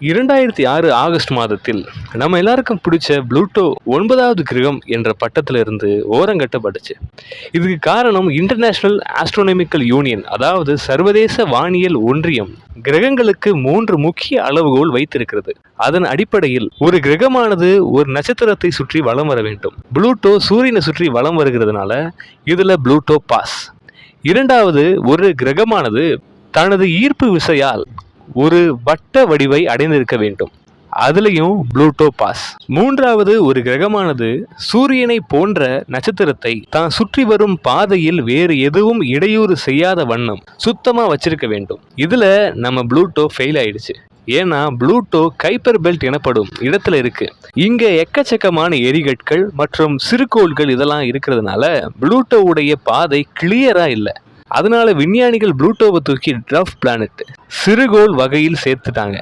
2006 August மாதத்தில் நம்ம எல்லாருக்கும் பிடிச்ச புளூட்டோ 9வது கிரகம் என்ற பட்டத்திலிருந்து ஓரங்கட்டப்பட்டுச்சு. இதுக்கு காரணம் இன்டர்நேஷனல் ஆஸ்ட்ரோனமிக்கல் யூனியன், அதாவது சர்வதேச வானியல் ஒன்றியம் கிரகங்களுக்கு 3 முக்கிய அளவுகோல் வைத்திருக்கிறது. அதன் அடிப்படையில் ஒரு கிரகமானது ஒரு நட்சத்திரத்தை சுற்றி வலம் வர வேண்டும். புளூட்டோ சூரியனை சுற்றி வலம் வருகிறதுனால இதுல புளூட்டோ பாஸ். இரண்டாவது, ஒரு கிரகமானது தனது ஈர்ப்பு விசையால் ஒரு வட்ட வடிவை அடைந்திருக்க வேண்டும். அதுலயும் புளூட்டோ பாஸ். மூன்றாவது, ஒரு கிரகமானது சூரியனை போன்ற நட்சத்திரத்தை தான் சுற்றி வரும் பாதையில் வேறு எதுவும் இடையூறு செய்யாத வண்ணம் சுத்தமா வச்சிருக்க வேண்டும். இதுல நம்ம புளூட்டோ ஃபெயில் ஆயிடுச்சு. ஏன்னா புளூட்டோ கைப்பர் பெல்ட் எனப்படும் இடத்துல இருக்கு. இங்க எக்கச்சக்கமான எரிகட்கள் மற்றும் சிறுகோள்கள் இதெல்லாம் இருக்கிறதுனால புளூட்டோவுடைய பாதை கிளியரா இல்லை. அதனால விஞ்ஞானிகள் புளூட்டோவை தூக்கி ட்ரஃப் பிளானட், சிறுகோள் வகையில் சேர்த்துட்டாங்க.